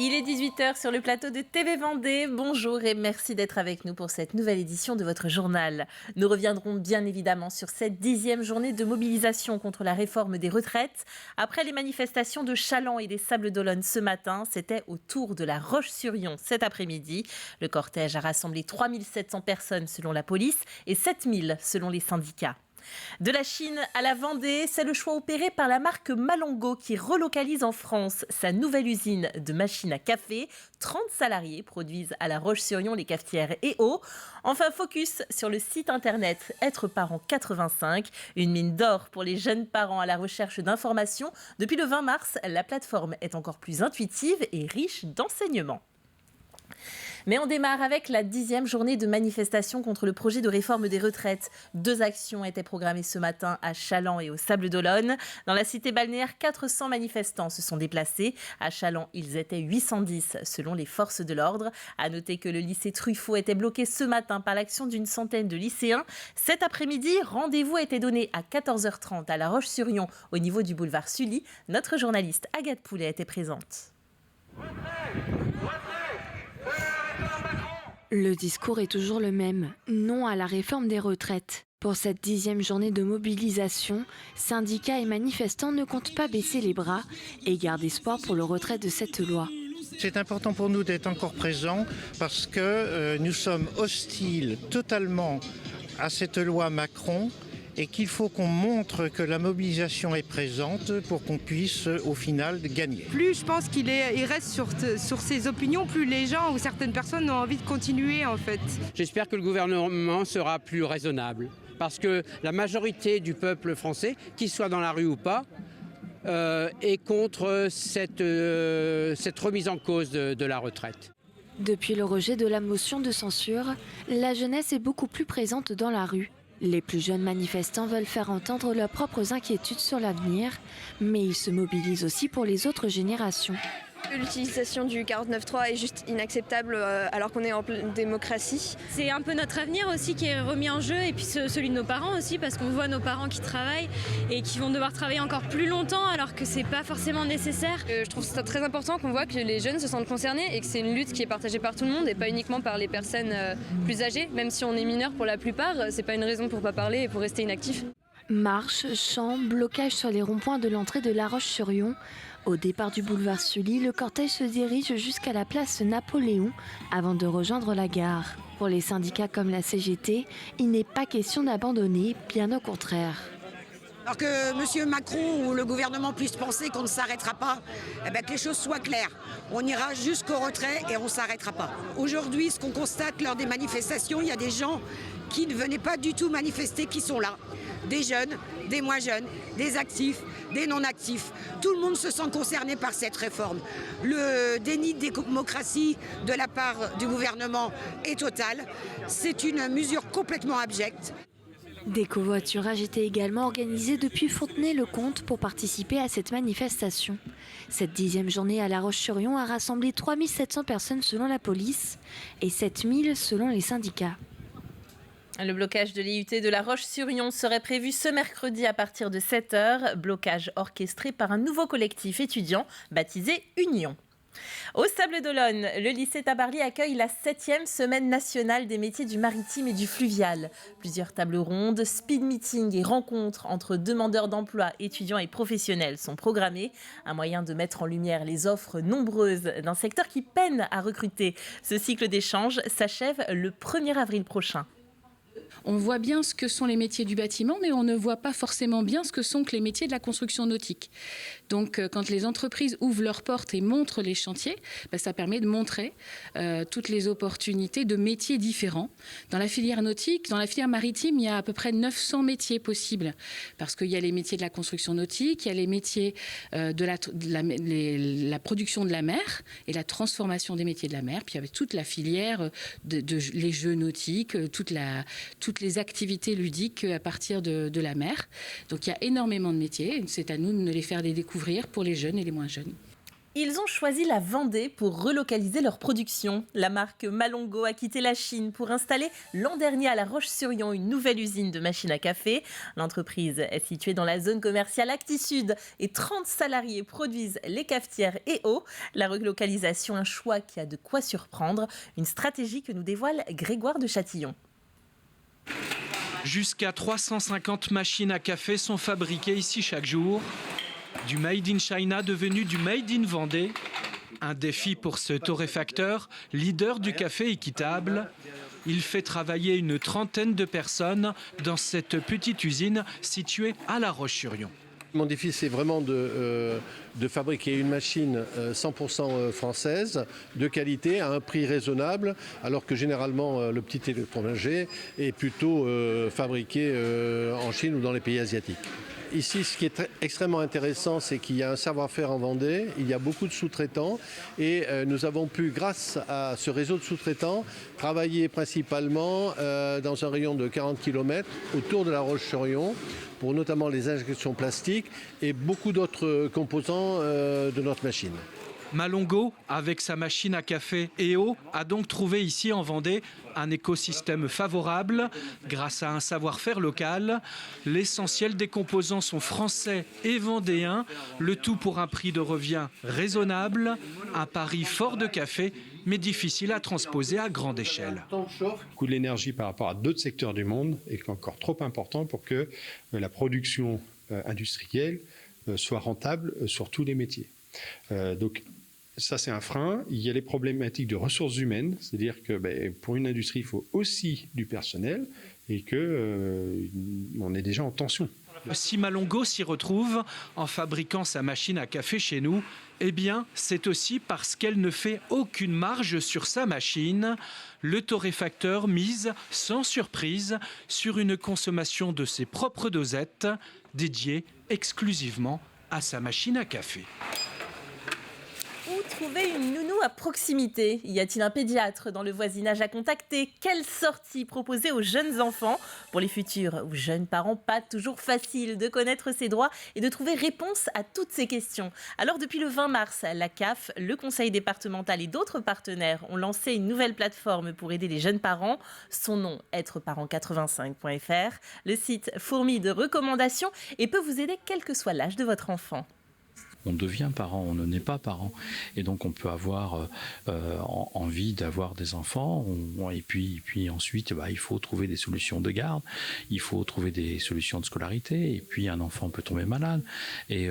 Il est 18h sur le plateau de TV Vendée. Bonjour et merci d'être avec nous pour cette nouvelle édition de votre journal. Nous reviendrons bien évidemment sur cette 10e journée de mobilisation contre la réforme des retraites. Après les manifestations de Challans et des Sables-d'Olonne ce matin, c'était au tour de la Roche-sur-Yon cet après-midi. Le cortège a rassemblé 3700 personnes selon la police et 7000 selon les syndicats. De la Chine à la Vendée, c'est le choix opéré par la marque Malongo qui relocalise en France sa nouvelle usine de machines à café. 30 salariés produisent à La Roche-sur-Yon les cafetières et eau. Enfin, focus sur le site internet Être Parent 85, une mine d'or pour les jeunes parents à la recherche d'informations. Depuis le 20 mars, la plateforme est encore plus intuitive et riche d'enseignements. Mais on démarre avec la 10e journée de manifestation contre le projet de réforme des retraites. 2 actions étaient programmées ce matin à Challans et aux Sables-d'Olonne. Dans la cité balnéaire, 400 manifestants se sont déplacés. À Challans, ils étaient 810 selon les forces de l'ordre. À noter que le lycée Truffaut était bloqué ce matin par l'action d'une centaine de lycéens. Cet après-midi, rendez-vous a été donné à 14h30 à La Roche-sur-Yon au niveau du boulevard Sully. Notre journaliste Agathe Poulet était présente. Le discours est toujours le même, non à la réforme des retraites. Pour cette 10e journée de mobilisation, syndicats et manifestants ne comptent pas baisser les bras et gardent espoir pour le retrait de cette loi. C'est important pour nous d'être encore présents parce que nous sommes hostiles totalement à cette loi Macron et qu'il faut qu'on montre que la mobilisation est présente pour qu'on puisse au final gagner. Plus je pense qu'il reste sur ses opinions, plus les gens ou certaines personnes ont envie de continuer en fait. J'espère que le gouvernement sera plus raisonnable parce que la majorité du peuple français, qu'il soit dans la rue ou pas, est contre cette remise en cause de la retraite. Depuis le rejet de la motion de censure, la jeunesse est beaucoup plus présente dans la rue. Les plus jeunes manifestants veulent faire entendre leurs propres inquiétudes sur l'avenir, mais ils se mobilisent aussi pour les autres générations. L'utilisation du 49.3 est juste inacceptable alors qu'on est en pleine démocratie. C'est un peu notre avenir aussi qui est remis en jeu et puis celui de nos parents aussi parce qu'on voit nos parents qui travaillent et qui vont devoir travailler encore plus longtemps alors que c'est pas forcément nécessaire. Je trouve ça très important qu'on voit que les jeunes se sentent concernés et que c'est une lutte qui est partagée par tout le monde et pas uniquement par les personnes plus âgées. Même si on est mineur pour la plupart, c'est pas une raison pour pas parler et pour rester inactif. Marches, chants, blocages sur les ronds-points de l'entrée de La Roche-sur-Yon. Au départ du boulevard Sully, le cortège se dirige jusqu'à la place Napoléon avant de rejoindre la gare. Pour les syndicats comme la CGT, il n'est pas question d'abandonner, bien au contraire. Alors que M. Macron ou le gouvernement puisse penser qu'on ne s'arrêtera pas, que les choses soient claires. On ira jusqu'au retrait et on ne s'arrêtera pas. Aujourd'hui, ce qu'on constate lors des manifestations, il y a des gens qui ne venaient pas du tout manifester qui sont là. Des jeunes, des moins jeunes, des actifs, des non-actifs. Tout le monde se sent concerné par cette réforme. Le déni de démocratie de la part du gouvernement est total. C'est une mesure complètement abjecte. Des covoiturages étaient également organisés depuis Fontenay-le-Comte pour participer à cette manifestation. Cette 10e journée à La Roche-sur-Yon a rassemblé 3700 personnes selon la police et 7000 selon les syndicats. Le blocage de l'IUT de La Roche-sur-Yon serait prévu ce mercredi à partir de 7h. Blocage orchestré par un nouveau collectif étudiant baptisé Union. Au Sables-d'Olonne, le lycée Tabarly accueille la 7e semaine nationale des métiers du maritime et du fluvial. Plusieurs tables rondes, speed meetings et rencontres entre demandeurs d'emploi, étudiants et professionnels sont programmés. Un moyen de mettre en lumière les offres nombreuses d'un secteur qui peine à recruter. Ce cycle d'échange s'achève le 1er avril prochain. On voit bien ce que sont les métiers du bâtiment, mais on ne voit pas forcément bien ce que sont que les métiers de la construction nautique. Donc, quand les entreprises ouvrent leurs portes et montrent les chantiers, ça permet de montrer toutes les opportunités de métiers différents. Dans la filière nautique, dans la filière maritime, il y a à peu près 900 métiers possibles. Parce qu'il y a les métiers de la construction nautique, il y a les métiers de la production de la mer et la transformation des métiers de la mer. Puis il y avait toute la filière les jeux nautiques, toutes les activités ludiques à partir de la mer. Donc il y a énormément de métiers. C'est à nous de les faire découvrir pour les jeunes et les moins jeunes. Ils ont choisi la Vendée pour relocaliser leur production. La marque Malongo a quitté la Chine pour installer l'an dernier à La Roche-sur-Yon une nouvelle usine de machines à café. L'entreprise est située dans la zone commerciale Acti-Sud et 30 salariés produisent les cafetières et eau. La relocalisation, un choix qui a de quoi surprendre. Une stratégie que nous dévoile Grégoire de Châtillon. Jusqu'à 350 machines à café sont fabriquées ici chaque jour. Du Made in China devenu du Made in Vendée. Un défi pour ce torréfacteur, leader du café équitable. Il fait travailler une trentaine de personnes dans cette petite usine située à La Roche-sur-Yon. Mon défi, c'est vraiment de fabriquer une machine 100% française, de qualité, à un prix raisonnable, alors que généralement le petit électroménager est plutôt fabriqué en Chine ou dans les pays asiatiques. Ici, ce qui est extrêmement intéressant, c'est qu'il y a un savoir-faire en Vendée, il y a beaucoup de sous-traitants et nous avons pu, grâce à ce réseau de sous-traitants, travailler principalement dans un rayon de 40 km autour de La Roche-sur-Yon pour notamment les injections plastiques et beaucoup d'autres composants de notre machine. Malongo, avec sa machine à café et eau, a donc trouvé ici en Vendée un écosystème favorable grâce à un savoir-faire local. L'essentiel des composants sont français et vendéens, le tout pour un prix de revient raisonnable, un pari fort de café mais difficile à transposer à grande échelle. Le coût de l'énergie par rapport à d'autres secteurs du monde est encore trop important pour que la production industrielle soit rentable sur tous les métiers. Donc ça, c'est un frein. Il y a les problématiques de ressources humaines, c'est-à-dire que pour une industrie, il faut aussi du personnel et qu'on est déjà en tension. Si Malongo s'y retrouve en fabriquant sa machine à café chez nous, eh bien, c'est aussi parce qu'elle ne fait aucune marge sur sa machine. Le torréfacteur mise, sans surprise, sur une consommation de ses propres dosettes, dédiée exclusivement à sa machine à café. Où trouver une nounou à proximité? Y a-t-il un pédiatre dans le voisinage à contacter? Quelle sortie proposer aux jeunes enfants? Pour les futurs ou jeunes parents, pas toujours facile de connaître ses droits et de trouver réponse à toutes ces questions. Alors depuis le 20 mars, la CAF, le Conseil départemental et d'autres partenaires ont lancé une nouvelle plateforme pour aider les jeunes parents. Son nom, êtreparent85.fr. Le site fourmille de recommandations et peut vous aider quel que soit l'âge de votre enfant. On devient parent, on ne naît pas parent. Et donc on peut avoir envie d'avoir des enfants, et puis ensuite il faut trouver des solutions de garde, il faut trouver des solutions de scolarité, et puis un enfant peut tomber malade, et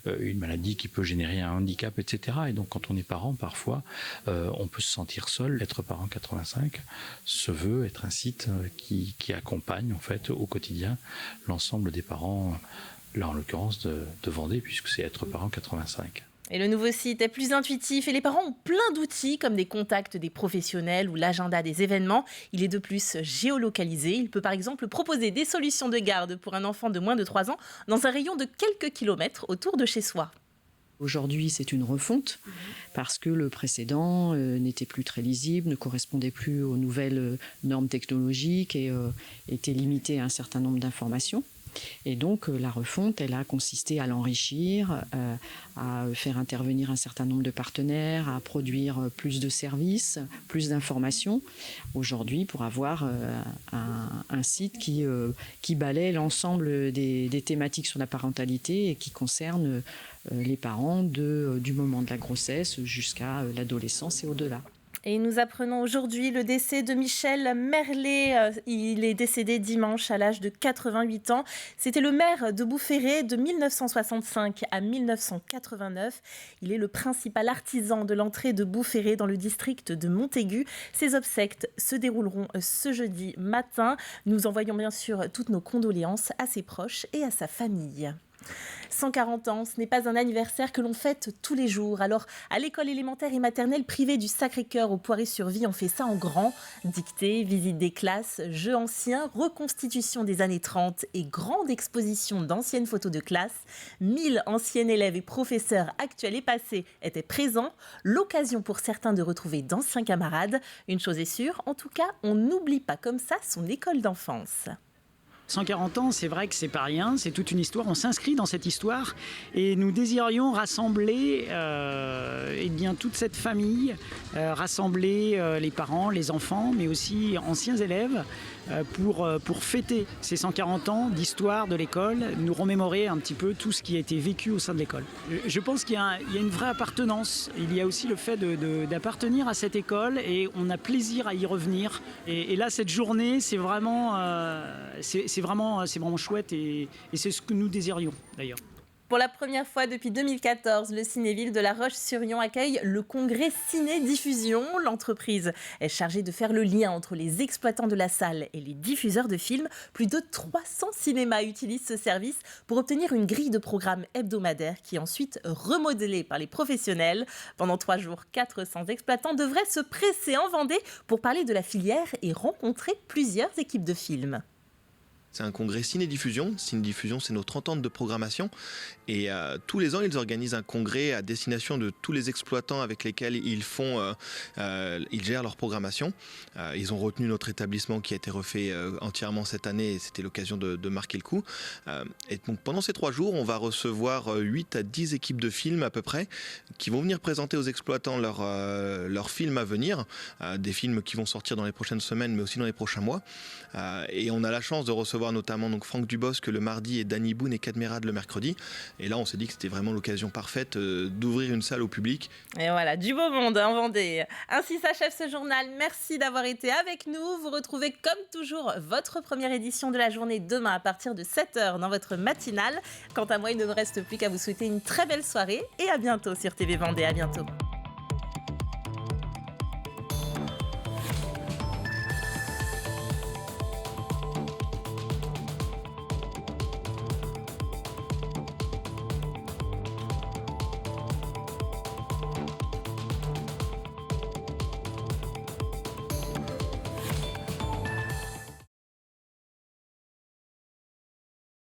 une maladie qui peut générer un handicap, etc. Et donc quand on est parent, parfois, on peut se sentir seul. Être parent 85 se veut être un site qui accompagne en fait au quotidien l'ensemble des parents, là en l'occurrence de Vendée, puisque c'est Être Parent 85. Et le nouveau site est plus intuitif et les parents ont plein d'outils comme des contacts des professionnels ou l'agenda des événements. Il est de plus géolocalisé. Il peut par exemple proposer des solutions de garde pour un enfant de moins de 3 ans dans un rayon de quelques kilomètres autour de chez soi. Aujourd'hui, c'est une refonte parce que le précédent n'était plus très lisible, ne correspondait plus aux nouvelles normes technologiques et était limité à un certain nombre d'informations. Et donc la refonte, elle a consisté à l'enrichir, à faire intervenir un certain nombre de partenaires, à produire plus de services, plus d'informations. Aujourd'hui, pour avoir un site qui balaie l'ensemble des thématiques sur la parentalité et qui concerne les parents du moment de la grossesse jusqu'à l'adolescence et au-delà. Et nous apprenons aujourd'hui le décès de Michel Merlet. Il est décédé dimanche à l'âge de 88 ans. C'était le maire de Boufféré de 1965 à 1989. Il est le principal artisan de l'entrée de Boufféré dans le district de Montaigu. Ses obsèques se dérouleront ce jeudi matin. Nous envoyons bien sûr toutes nos condoléances à ses proches et à sa famille. 140 ans, ce n'est pas un anniversaire que l'on fête tous les jours. Alors, à l'école élémentaire et maternelle privée du Sacré-Cœur au Poiré-sur-Vie, on fait ça en grand. Dictée, visite des classes, jeux anciens, reconstitution des années 30 et grande exposition d'anciennes photos de classe. 1000 anciens élèves et professeurs actuels et passés étaient présents. L'occasion pour certains de retrouver d'anciens camarades. Une chose est sûre, en tout cas, on n'oublie pas comme ça son école d'enfance. 140 ans, c'est vrai que c'est pas rien, c'est toute une histoire, on s'inscrit dans cette histoire et nous désirions rassembler toute cette famille, rassembler les parents, les enfants, mais aussi anciens élèves pour fêter ces 140 ans d'histoire de l'école, nous remémorer un petit peu tout ce qui a été vécu au sein de l'école. Je pense qu'il y a une vraie appartenance, il y a aussi le fait d'appartenir à cette école et on a plaisir à y revenir. Et là, cette journée, c'est vraiment chouette et c'est ce que nous désirions d'ailleurs. Pour la première fois depuis 2014, le Cinéville de La Roche-sur-Yon accueille le congrès Ciné-Diffusion. L'entreprise est chargée de faire le lien entre les exploitants de la salle et les diffuseurs de films. Plus de 300 cinémas utilisent ce service pour obtenir une grille de programme hebdomadaire qui est ensuite remodelée par les professionnels. Pendant 3 jours, 400 exploitants devraient se presser en Vendée pour parler de la filière et rencontrer plusieurs équipes de films. C'est un congrès Ciné-Diffusion. Ciné-Diffusion, c'est nos 30 ans de programmation. Et tous les ans, ils organisent un congrès à destination de tous les exploitants avec lesquels ils gèrent leur programmation. Ils ont retenu notre établissement qui a été refait entièrement cette année et c'était l'occasion de marquer le coup. Et donc pendant ces 3 jours, on va recevoir 8 à 10 équipes de films à peu près qui vont venir présenter aux exploitants leurs films à venir. Des films qui vont sortir dans les prochaines semaines mais aussi dans les prochains mois. Et on a la chance de recevoir notamment donc Franck Dubosc le mardi et Danny Boone et Cadmerade le mercredi. Et là, on s'est dit que c'était vraiment l'occasion parfaite d'ouvrir une salle au public. Et voilà, du beau monde en Vendée. Ainsi s'achève ce journal. Merci d'avoir été avec nous. Vous retrouvez comme toujours votre première édition de la journée demain à partir de 7h dans votre matinale. Quant à moi, il ne me reste plus qu'à vous souhaiter une très belle soirée et à bientôt sur TV Vendée. À bientôt.